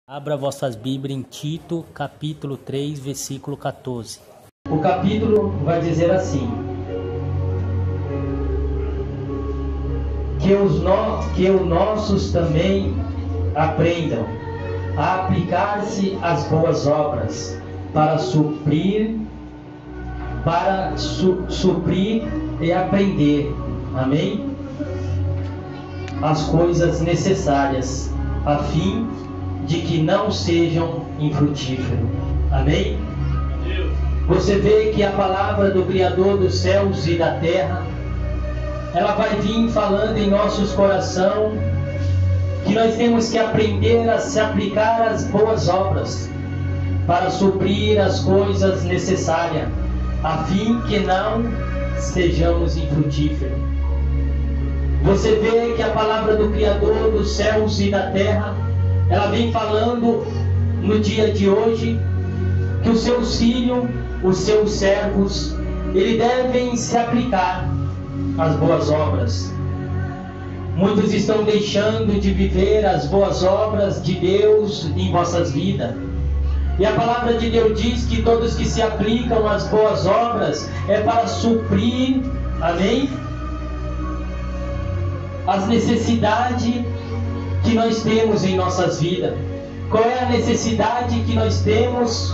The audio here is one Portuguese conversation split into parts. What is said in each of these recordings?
Abra vossas Bíblias em Tito, capítulo 3, versículo 14. O capítulo vai dizer assim: que os nossos também aprendam a aplicar-se às boas obras, para suprir e aprender, amém? As coisas necessárias, a fim de que não sejam infrutíferos, amém? Você vê que a palavra do Criador dos céus e da terra, ela vai vir falando em nossos corações que nós temos que aprender a se aplicar às boas obras para suprir as coisas necessárias, a fim que não sejamos infrutíferos. Você vê que a palavra do Criador dos céus e da terra, ela vem falando no dia de hoje que os seus filhos, os seus servos, eles devem se aplicar às boas obras. Muitos estão deixando de viver as boas obras de Deus em vossas vidas. E a palavra de Deus diz que todos que se aplicam às boas obras é para suprir, amém? As necessidades que nós temos em nossas vidas. Qual é a necessidade que nós temos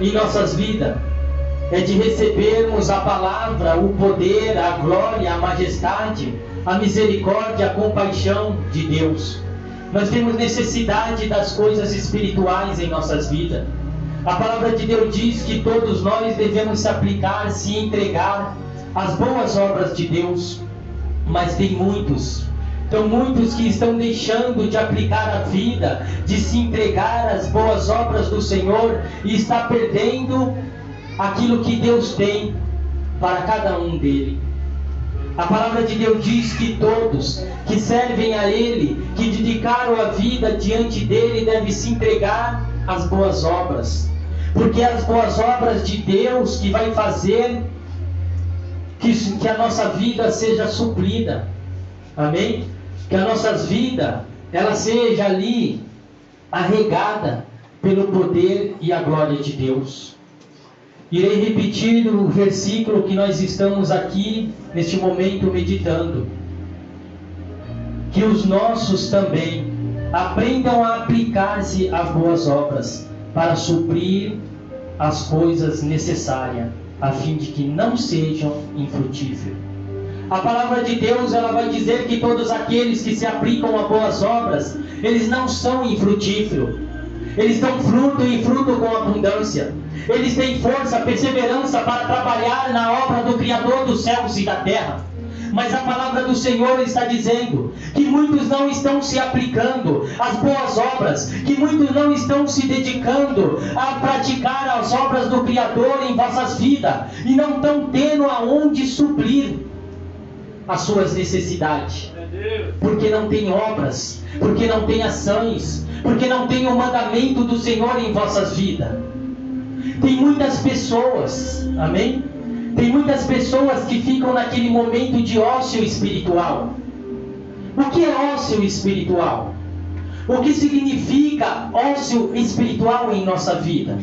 em nossas vidas? É de recebermos a palavra, o poder, a glória, a majestade, a misericórdia, a compaixão de Deus. Nós temos necessidade das coisas espirituais em nossas vidas. A palavra de Deus diz que todos nós devemos se aplicar, se entregar às boas obras de Deus. Mas tem muitos que estão deixando de aplicar a vida, de se entregar às boas obras do Senhor, e está perdendo aquilo que Deus tem para cada um dele. A palavra de Deus diz que todos que servem a Ele, que dedicaram a vida diante dele, devem se entregar às boas obras, porque as boas obras de Deus que vai fazer que a nossa vida seja suprida, amém? Que as nossas vidas, ela seja ali arregada pelo poder e a glória de Deus. Irei repetir o versículo que nós estamos aqui neste momento meditando. Que os nossos também aprendam a aplicar-se às boas obras para suprir as coisas necessárias, a fim de que não sejam infrutíferos. A palavra de Deus, ela vai dizer que todos aqueles que se aplicam a boas obras, eles não são infrutíferos. Eles dão fruto e fruto com abundância. Eles têm força, perseverança para trabalhar na obra do Criador dos céus e da terra. Mas a palavra do Senhor está dizendo que muitos não estão se aplicando às boas obras, que muitos não estão se dedicando a praticar as obras do Criador em vossas vidas, e não estão tendo aonde suprir as suas necessidades, porque não tem obras, porque não tem ações, porque não tem o mandamento do Senhor em vossas vidas. Tem muitas pessoas, amém? Tem muitas pessoas que ficam naquele momento de ócio espiritual. O que é ócio espiritual? O que significa ócio espiritual em nossa vida?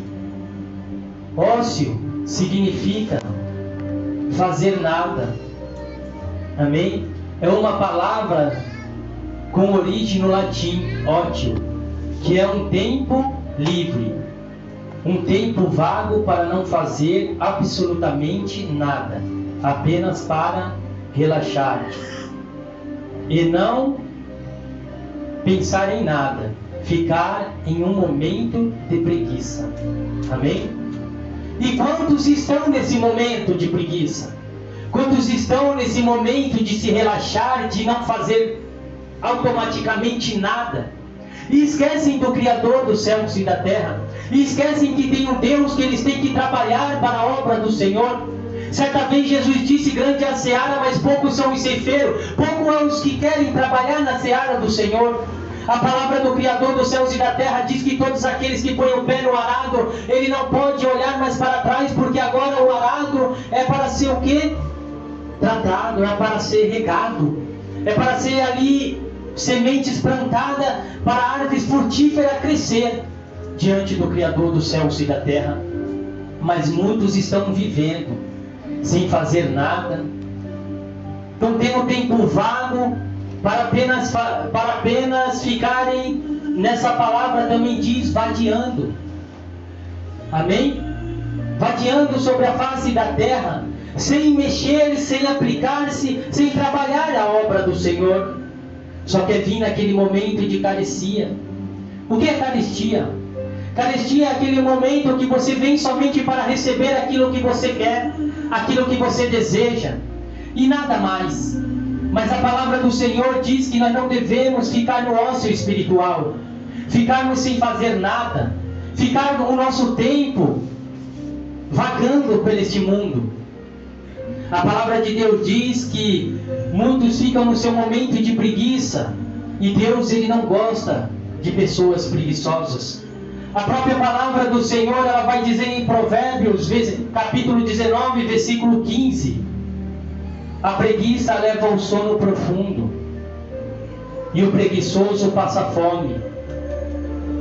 Ócio significa fazer nada, amém? É uma palavra com origem no latim, ótio, que é um tempo livre, um tempo vago para não fazer absolutamente nada, apenas para relaxar e não pensar em nada, ficar em um momento de preguiça, amém? E quantos estão nesse momento de preguiça? Quantos estão nesse momento de se relaxar, de não fazer automaticamente nada? E esquecem do Criador dos céus e da terra. E esquecem que tem um Deus que eles têm que trabalhar para a obra do Senhor. Certa vez Jesus disse: grande é a seara, mas poucos são os ceifeiros. Poucos são os que querem trabalhar na seara do Senhor. A palavra do Criador dos céus e da terra diz que todos aqueles que põem o pé no arado, ele não pode olhar mais para trás, porque agora o arado é para ser o quê? Tratado, é para ser regado, é para ser ali sementes plantadas para árvores frutíferas crescer diante do Criador dos céus e da terra. Mas muitos estão vivendo sem fazer nada, estão tendo tempo vago para apenas ficarem, nessa palavra também diz, vadiando. Amém? Vadiando sobre a face da terra, sem mexer, sem aplicar-se, sem trabalhar a obra do Senhor. Só que vir naquele momento de carestia. O que é carestia? Carestia é aquele momento que você vem somente para receber aquilo que você quer, aquilo que você deseja, e nada mais. Mas a palavra do Senhor diz que nós não devemos ficar no ócio espiritual, ficarmos sem fazer nada, ficar o nosso tempo vagando por este mundo. A palavra de Deus diz que muitos ficam no seu momento de preguiça, e Deus, Ele não gosta de pessoas preguiçosas. A própria palavra do Senhor, ela vai dizer em Provérbios, capítulo 19, versículo 15: a preguiça leva ao sono profundo, e o preguiçoso passa fome.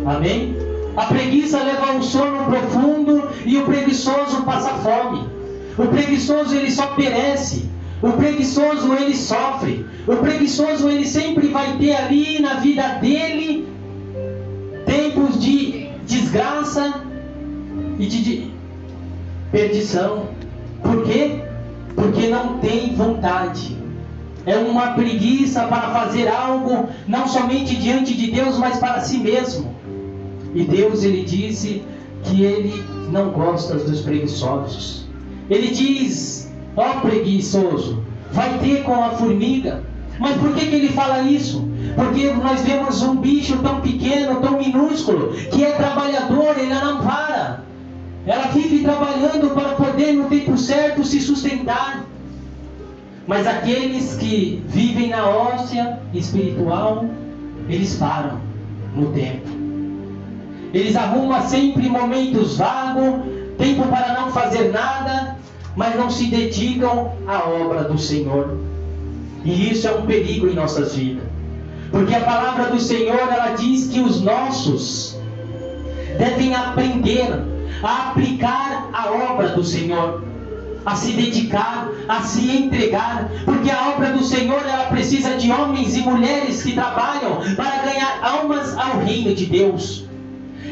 Amém? A preguiça leva ao sono profundo, e o preguiçoso passa fome. O preguiçoso, ele só perece. O preguiçoso, ele sofre. O preguiçoso, ele sempre vai ter ali na vida dele tempos de desgraça e de perdição. Por quê? Porque não tem vontade. É uma preguiça para fazer algo, não somente diante de Deus, mas para si mesmo. E Deus, Ele disse que Ele não gosta dos preguiçosos. Ele diz: ó preguiçoso, vai ter com a formiga. Mas por que Ele fala isso? Porque nós vemos um bicho tão pequeno, tão minúsculo, que é trabalhador, ele não para. Ela vive trabalhando para poder no tempo certo se sustentar. Mas aqueles que vivem na óssea espiritual, eles param no tempo. Eles arrumam sempre momentos vagos, tempo para não fazer nada, mas não se dedicam à obra do Senhor. E isso é um perigo em nossas vidas. Porque a palavra do Senhor, ela diz que os nossos devem aprender a aplicar a obra do Senhor, a se dedicar, a se entregar, porque a obra do Senhor, ela precisa de homens e mulheres que trabalham para ganhar almas ao reino de Deus.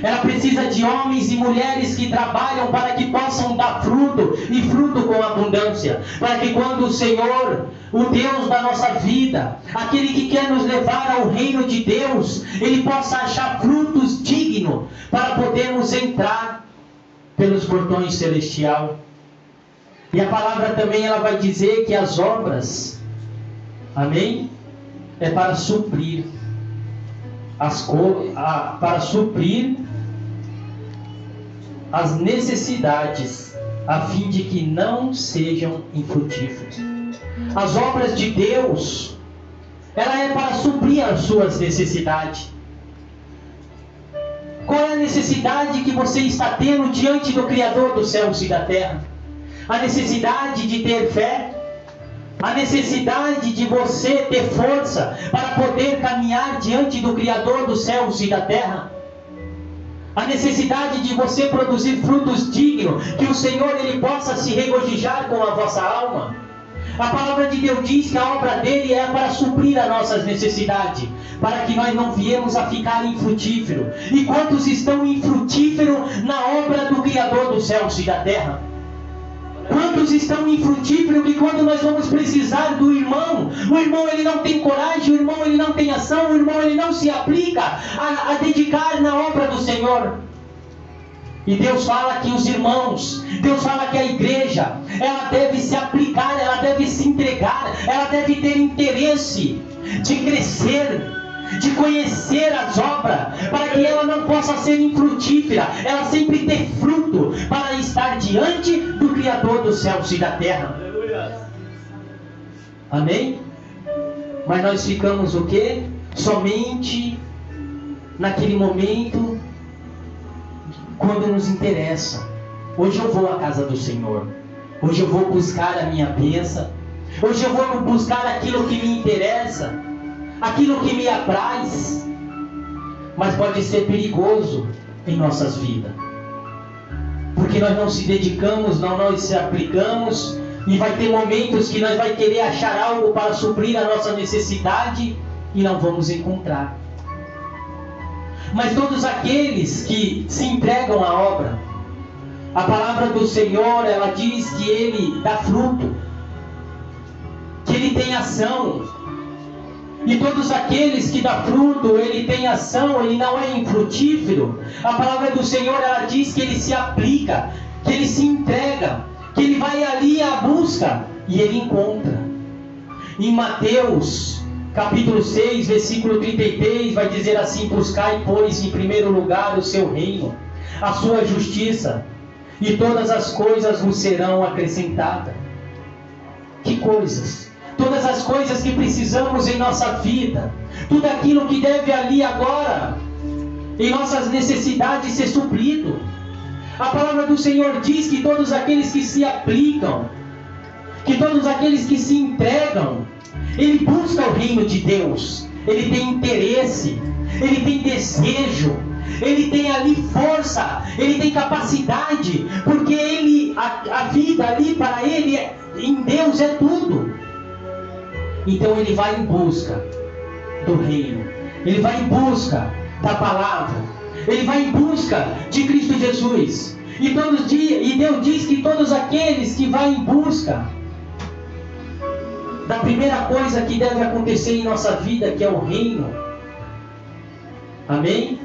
Ela precisa de homens e mulheres que trabalham para que possam dar fruto, e fruto com abundância, para que quando o Senhor, o Deus da nossa vida, aquele que quer nos levar ao reino de Deus, Ele possa achar frutos dignos para podermos entrar pelos portões celestiais. E a palavra também, ela vai dizer que as obras, amém, é para suprir para suprir as necessidades, a fim de que não sejam infrutíferos. As obras de Deus, ela é para suprir as suas necessidades. Qual é a necessidade que você está tendo diante do Criador dos céus e da terra? A necessidade de ter fé, a necessidade de você ter força para poder caminhar diante do Criador dos céus e da terra, a necessidade de você produzir frutos dignos, que o Senhor, Ele possa se regozijar com a vossa alma. A palavra de Deus diz que a obra dele é para suprir as nossas necessidades, para que nós não viemos a ficar infrutíferos. E quantos estão infrutíferos na obra do Criador dos céus e da terra? Quantos estão infrutíferos que quando nós vamos precisar do irmão, o irmão, ele não tem coragem, o irmão, ele não tem ação, o irmão, ele não se aplica a dedicar na obra do Senhor. E Deus fala que os irmãos, Deus fala que a igreja, ela deve se aplicar, ela deve se entregar, ela deve ter interesse de crescer, de conhecer as obras, para que ela não possa ser infrutífera, ela sempre ter fruto, para estar diante do Criador dos céus e da terra. Amém? Mas nós ficamos o quê? Somente naquele momento, quando nos interessa. Hoje eu vou à casa do Senhor, hoje eu vou buscar a minha bênção, hoje eu vou buscar aquilo que me interessa. aquilo que me apraz, mas pode ser perigoso em nossas vidas, porque nós não se dedicamos, nós se aplicamos, e vai ter momentos que nós vai querer achar algo para suprir a nossa necessidade e não vamos encontrar. Mas todos aqueles que se entregam à obra, a palavra do Senhor, ela diz que Ele dá fruto, que Ele tem ação. E todos aqueles que dão fruto, Ele tem ação, Ele não é infrutífero. A palavra do Senhor, ela diz que Ele se aplica, que Ele se entrega, que Ele vai ali à busca e Ele encontra. Em Mateus capítulo 6, versículo 33, vai dizer assim: buscai, pois, em primeiro lugar o seu reino, a sua justiça, e todas as coisas vos serão acrescentadas. Que coisas? Todas as coisas que precisamos em nossa vida, tudo aquilo que deve ali agora, em nossas necessidades, ser suprido. A palavra do Senhor diz que todos aqueles que se aplicam, que todos aqueles que se entregam, ele busca o reino de Deus, ele tem interesse, ele tem desejo, ele tem ali força, ele tem capacidade, porque a vida ali para ele, em Deus é tudo. Então ele vai em busca do reino, ele vai em busca da palavra, ele vai em busca de Cristo Jesus. E Deus diz que todos aqueles que vão em busca da primeira coisa que deve acontecer em nossa vida, que é o reino, amém?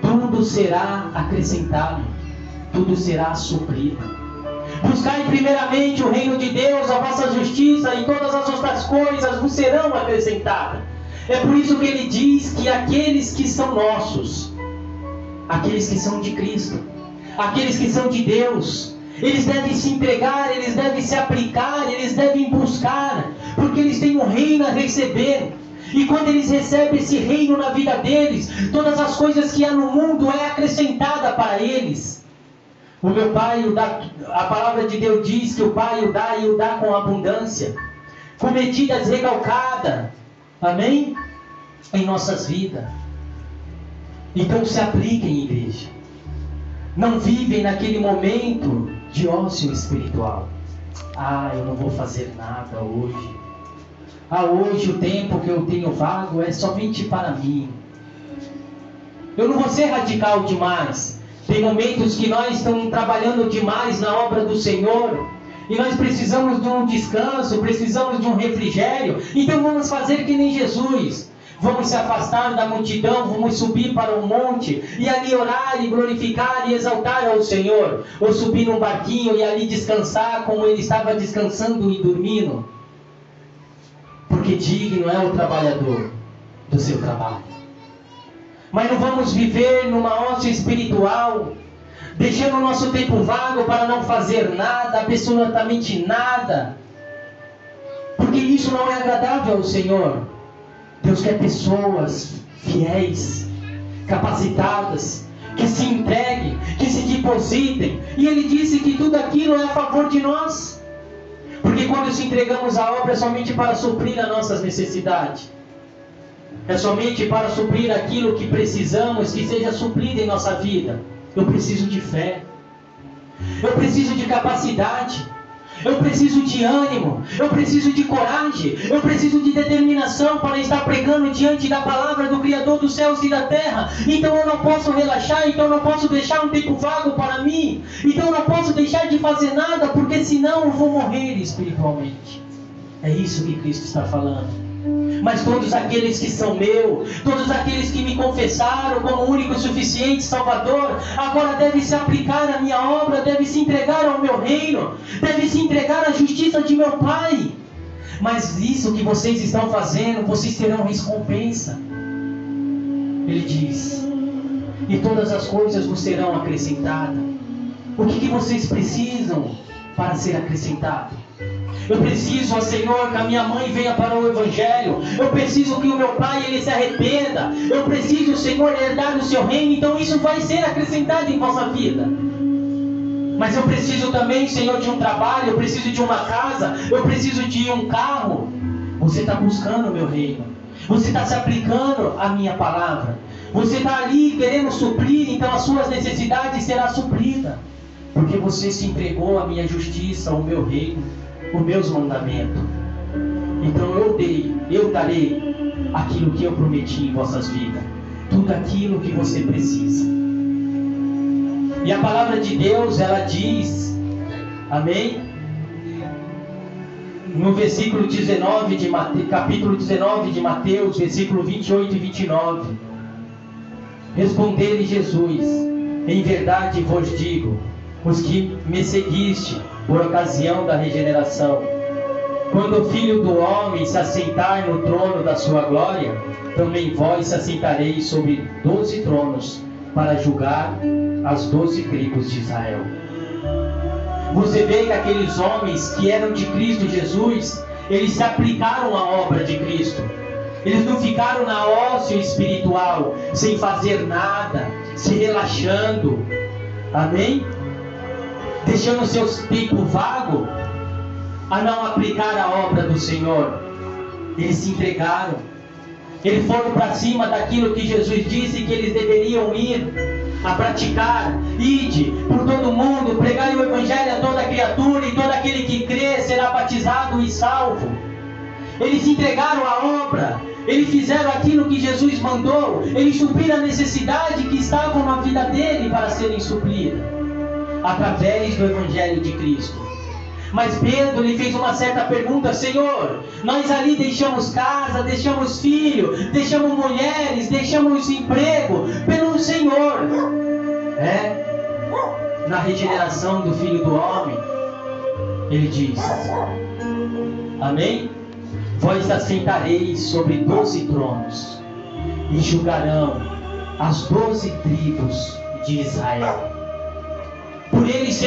Tudo será acrescentado, tudo será suprido. Buscai primeiramente o reino de Deus, a vossa justiça, e todas as outras coisas vos serão acrescentadas. É por isso que ele diz que aqueles que são nossos, aqueles que são de Cristo, aqueles que são de Deus, eles devem se entregar, eles devem se aplicar, eles devem buscar, porque eles têm um reino a receber. E quando eles recebem esse reino na vida deles, todas as coisas que há no mundo é acrescentada para eles. O meu Pai o dá, a palavra de Deus diz que o Pai o dá e o dá com abundância, com medidas recalcadas, amém? Em nossas vidas. Então se apliquem, igreja. Não vivem naquele momento de ócio espiritual. Eu não vou fazer nada hoje. Hoje o tempo que eu tenho vago é somente para mim. Eu não vou ser radical demais. Tem momentos que nós estamos trabalhando demais na obra do Senhor, e nós precisamos de um descanso, precisamos de um refrigério. Então vamos fazer que nem Jesus. Vamos se afastar da multidão, vamos subir para um monte, e ali orar e glorificar e exaltar ao Senhor. Ou subir num barquinho e ali descansar como ele estava descansando e dormindo. Porque digno é o trabalhador do seu trabalho. Mas não vamos viver numa ócio espiritual, deixando o nosso tempo vago para não fazer nada, absolutamente nada. Porque isso não é agradável ao Senhor. Deus quer pessoas fiéis, capacitadas, que se entreguem, que se depositem. E Ele disse que tudo aquilo é a favor de nós. Porque quando se entregamos à obra é somente para suprir as nossas necessidades. É somente para suprir aquilo que precisamos, que seja suprido em nossa vida. Eu preciso de fé. Eu preciso de capacidade. Eu preciso de ânimo. Eu preciso de coragem. Eu preciso de determinação para estar pregando diante da palavra do Criador dos céus e da terra. Então eu não posso relaxar. Então eu não posso deixar um tempo vago para mim. Então eu não posso deixar de fazer nada, porque senão eu vou morrer espiritualmente. É isso que Cristo está falando. Mas todos aqueles que são meus, todos aqueles que me confessaram como único e suficiente Salvador, agora devem se aplicar à minha obra, devem se entregar ao meu reino, devem se entregar à justiça de meu Pai. Mas isso que vocês estão fazendo, vocês terão recompensa. Ele diz: e todas as coisas vos serão acrescentadas. O que vocês precisam para ser acrescentado? Eu preciso, ó Senhor, que a minha mãe venha para o Evangelho. Eu preciso que o meu pai ele se arrependa. Eu preciso, Senhor, herdar o seu reino. Então isso vai ser acrescentado em vossa vida. Mas eu preciso também, Senhor, de um trabalho. Eu preciso de uma casa. Eu preciso de um carro. Você está buscando o meu reino. Você está se aplicando à minha palavra? Você está ali querendo suprir, então as suas necessidades serão supridas. Porque você se entregou à minha justiça, ao meu reino, os meus mandamentos. Então eu darei aquilo que eu prometi em vossas vidas. Tudo aquilo que você precisa. E a palavra de Deus, ela diz, amém? No versículo 19 de Mateus, capítulo 19 de Mateus, versículo 28 e 29. Respondeu-lhe Jesus: em verdade vos digo, os que me seguiste por ocasião da regeneração, quando o Filho do Homem se assentar no trono da sua glória, também vós se assentareis sobre 12 tronos, para julgar as 12 tribos de Israel. Você vê que aqueles homens que eram de Cristo Jesus, eles se aplicaram à obra de Cristo. Eles não ficaram na ócio espiritual, sem fazer nada, se relaxando. Amém? Deixando seus tempos vagos a não aplicar a obra do Senhor. Eles se entregaram. Eles foram para cima daquilo que Jesus disse que eles deveriam ir a praticar. Ide por todo mundo, pregai o Evangelho a toda criatura, e todo aquele que crê será batizado e salvo. Eles se entregaram à obra. Eles fizeram aquilo que Jesus mandou. Eles supriram a necessidade que estavam na vida dele para serem supridas através do Evangelho de Cristo. Mas Pedro lhe fez uma certa pergunta: Senhor, nós ali deixamos casa, deixamos filho, deixamos mulheres, deixamos emprego pelo Senhor. Na regeneração do Filho do Homem, ele diz, amém? Vós assentareis sobre 12 tronos e julgarão as 12 tribos de Israel. Por eles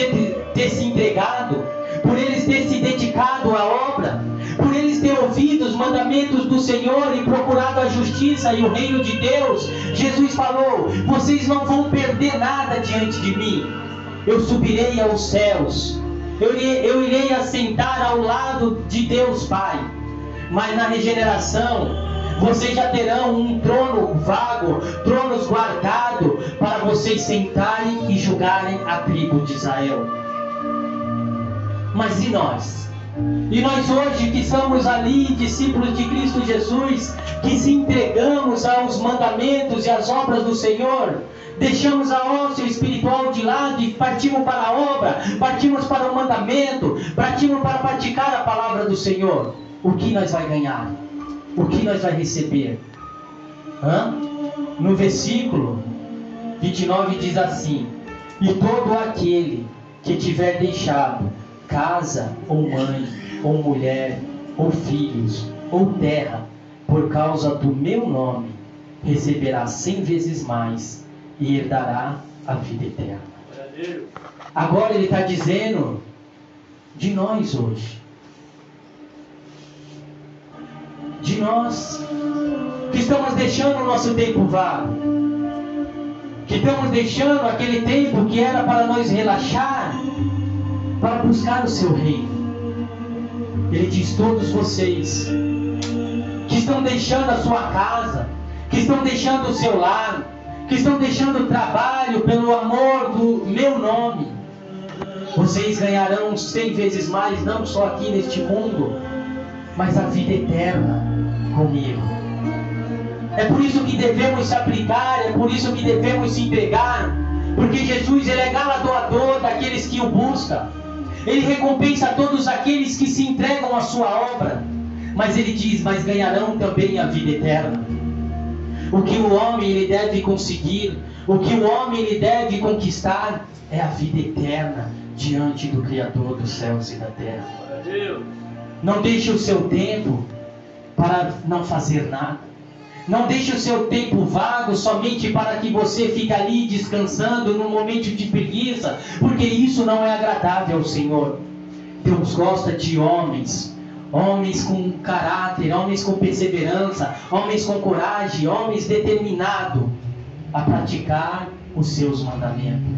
ter se entregado, por eles ter se dedicado à obra, por eles ter ouvido os mandamentos do Senhor e procurado a justiça e o reino de Deus, Jesus falou: vocês não vão perder nada diante de mim. Eu subirei aos céus, eu irei assentar ao lado de Deus Pai. Mas na regeneração, vocês já terão um trono vago, tronos guardados, para vocês sentarem e julgarem a tribo de Israel. Mas e nós? E nós hoje que somos ali discípulos de Cristo Jesus, que se entregamos aos mandamentos e às obras do Senhor, deixamos a ócio espiritual de lado e partimos para a obra, partimos para o mandamento, partimos para praticar a palavra do Senhor. O que nós vai ganhar? O que nós vai receber? No versículo 29 diz assim: e todo aquele que tiver deixado casa, ou mãe, ou mulher, ou filhos, ou terra, por causa do meu nome, receberá 100 vezes mais e herdará a vida eterna. Agora ele está dizendo de nós hoje. De nós que estamos deixando o nosso tempo vago, que estamos deixando aquele tempo que era para nós relaxar, para buscar o seu reino. Ele diz: todos vocês que estão deixando a sua casa, que estão deixando o seu lar, que estão deixando o trabalho pelo amor do meu nome, vocês ganharão 100 vezes mais, não só aqui neste mundo, mas a vida eterna comigo. É por isso que devemos se aplicar, é por isso que devemos se entregar, porque Jesus, ele é galardoador daqueles que o buscam. Ele recompensa todos aqueles que se entregam à sua obra. Mas ele diz: mas ganharão também a vida eterna. O que o homem ele deve conseguir, o que o homem ele deve conquistar, é a vida eterna diante do Criador dos céus e da terra. Não deixe o seu tempo para não fazer nada. Não deixe o seu tempo vago somente para que você fique ali descansando num momento de preguiça, porque isso não é agradável ao Senhor. Deus gosta de homens com caráter, homens com perseverança, homens com coragem, homens determinados a praticar os seus mandamentos.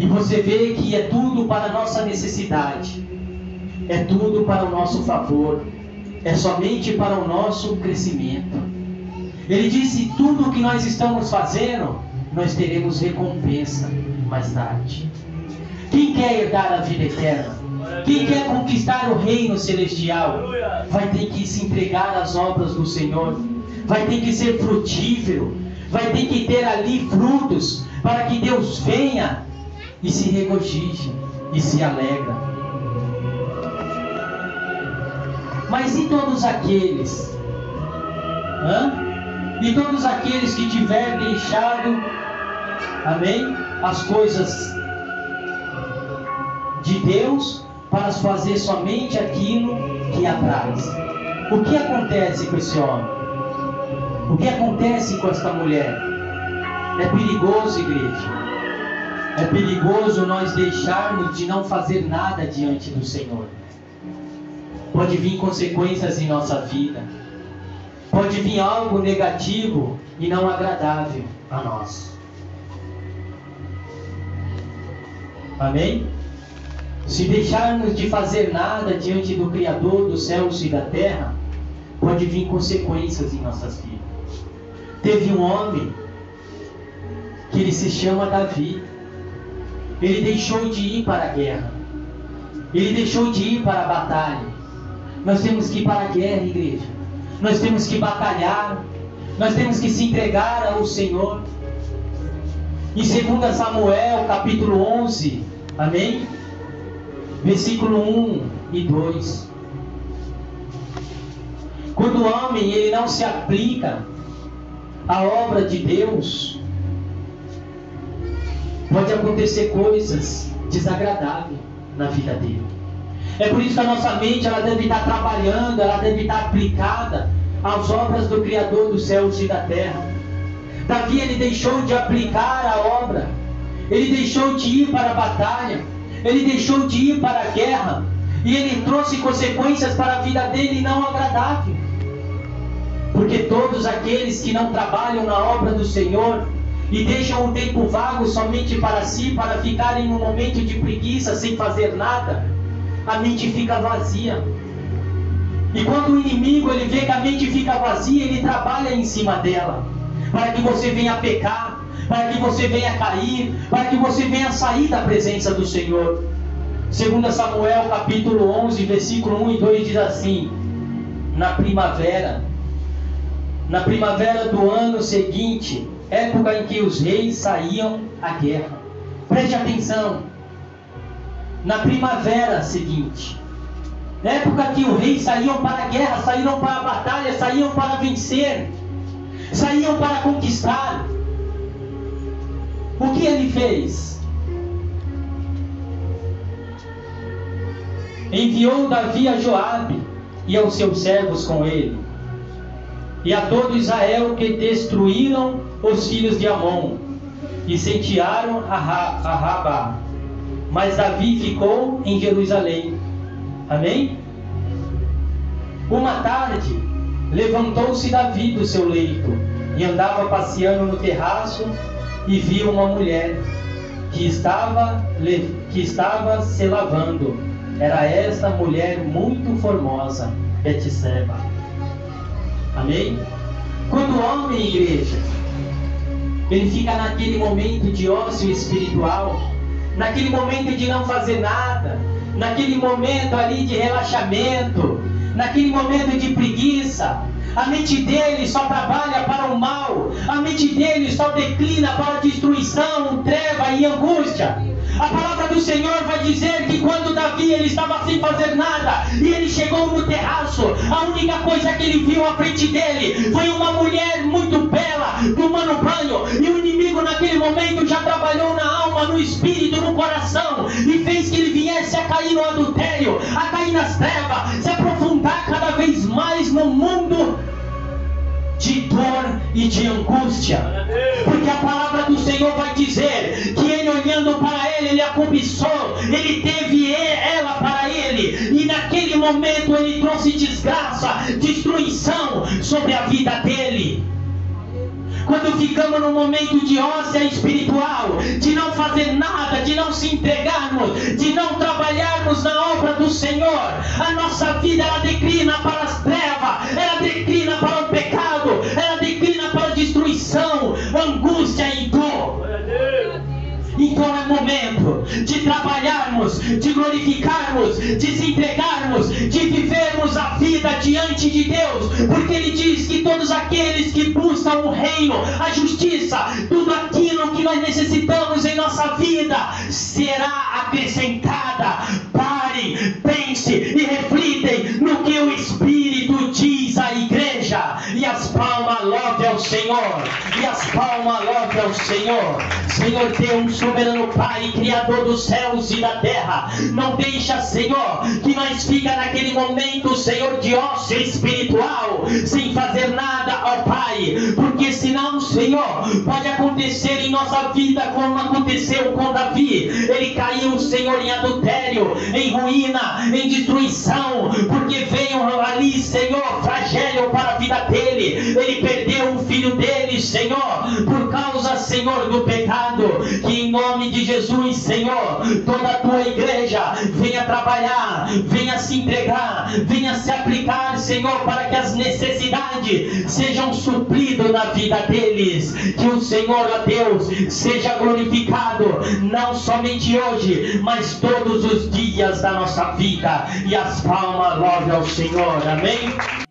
E você vê que é tudo para a nossa necessidade, é tudo para o nosso favor. é somente para o nosso crescimento. Ele disse: tudo o que nós estamos fazendo, nós teremos recompensa mais tarde. Quem quer herdar a vida eterna, quem quer conquistar o reino celestial, vai ter que se entregar às obras do Senhor, vai ter que ser frutífero, vai ter que ter ali frutos, para que Deus venha e se regozije e se alegra. Mas e todos aqueles? E todos aqueles que tiverem deixado, amém, as coisas de Deus para fazer somente aquilo que apraz. O que acontece com esse homem? O que acontece com esta mulher? É perigoso, igreja. É perigoso nós deixarmos de não fazer nada diante do Senhor. Pode vir consequências em nossa vida. Pode vir algo negativo e não agradável a nós. Amém? Se deixarmos de fazer nada diante do Criador dos céus e da terra, pode vir consequências em nossas vidas. Teve um homem que ele se chama Davi. Ele deixou de ir para a guerra. Ele deixou de ir para a batalha. Nós temos que ir para a guerra, igreja. Nós temos que batalhar. Nós temos que se entregar ao Senhor. Em 2 Samuel, capítulo 11, amém? Versículo 1 e 2. Quando o homem ele não se aplica à obra de Deus, pode acontecer coisas desagradáveis na vida dele. É por isso que a nossa mente ela deve estar trabalhando, ela deve estar aplicada às obras do Criador dos céus e da terra. Davi ele deixou de aplicar a obra, ele deixou de ir para a batalha, ele deixou de ir para a guerra, e ele trouxe consequências para a vida dele não agradáveis. Porque todos aqueles que não trabalham na obra do Senhor e deixam um tempo vago somente para si, para ficarem num momento de preguiça sem fazer nada, a mente fica vazia. E quando o inimigo ele vê que a mente fica vazia, ele trabalha em cima dela, para que você venha pecar, para que você venha cair, para que você venha sair da presença do Senhor. 2 Samuel capítulo 11, versículo 1 e 2 diz assim: na primavera do ano seguinte, época em que os reis saíam à guerra. Preste atenção. Na primavera seguinte, época que os reis saíam para a guerra, saíam para a batalha, saíam para vencer, saíam para conquistar. O que ele fez? Enviou Davi a Joabe e aos seus servos com ele, e a todo Israel, que destruíram os filhos de Amon e sitiaram a Rabá. Mas Davi ficou em Jerusalém. Amém? Uma tarde, levantou-se Davi do seu leito e andava passeando no terraço, e viu uma mulher que estava se lavando. Era esta mulher muito formosa, Betseba. Amém? Quando o homem, igreja, ele fica naquele momento de ócio espiritual, naquele momento de não fazer nada, naquele momento ali de relaxamento, naquele momento de preguiça, a mente dele só trabalha para o mal, a mente dele só declina para a destruição, treva e angústia. A palavra do Senhor vai dizer que quando Davi ele estava sem fazer nada, e ele chegou no terraço, a única coisa que ele viu à frente dele foi uma mulher muito bela, tomando banho, e o inimigo naquele momento já trabalhou na alma, no espírito, no coração, e fez que ele viesse a cair no adultério, a cair nas trevas, se aprofundar cada vez mais no mundo de dor e de angústia. Porque a palavra do Senhor vai dizer que ele, olhando para ele, ele a cobiçou, ele teve ela para ele, e naquele momento ele trouxe desgraça, destruição sobre a vida dele. Quando ficamos num momento de óssea espiritual, de não fazer nada, de não se entregarmos, de não trabalharmos na obra do Senhor, a nossa vida ela declina para as trevas, Então é momento de trabalharmos, de glorificarmos, de se entregarmos, de vivermos a vida diante de Deus, porque Ele diz que todos aqueles que buscam o reino, a justiça, tudo aquilo que nós necessitamos em nossa vida será acrescentada. Parem, pense e reflitem no que o Espírito diz à igreja. E as palmas louve ao Senhor, e as palmas louve ao Senhor. Senhor Deus, soberano Pai, Criador dos céus e da terra, não deixa, Senhor, que nós fica naquele momento, Senhor, de ócio espiritual, sem fazer nada, ó Pai, porque senão, Senhor, pode acontecer em nossa vida como aconteceu com Davi. Ele caiu, Senhor, em adultério, em ruína, em destruição, porque veio ali, Senhor, flagelo para a vida dele. Ele perdeu o filho dele, Senhor, por causa, Senhor, do pecado. Que em nome de Jesus, Senhor, toda a tua igreja venha trabalhar, venha se entregar, venha se aplicar, Senhor, para que as necessidades sejam supridas na vida deles. Que o Senhor, ó Deus, seja glorificado, não somente hoje, mas todos os dias da nossa vida. E as palmas louve ao Senhor. Amém?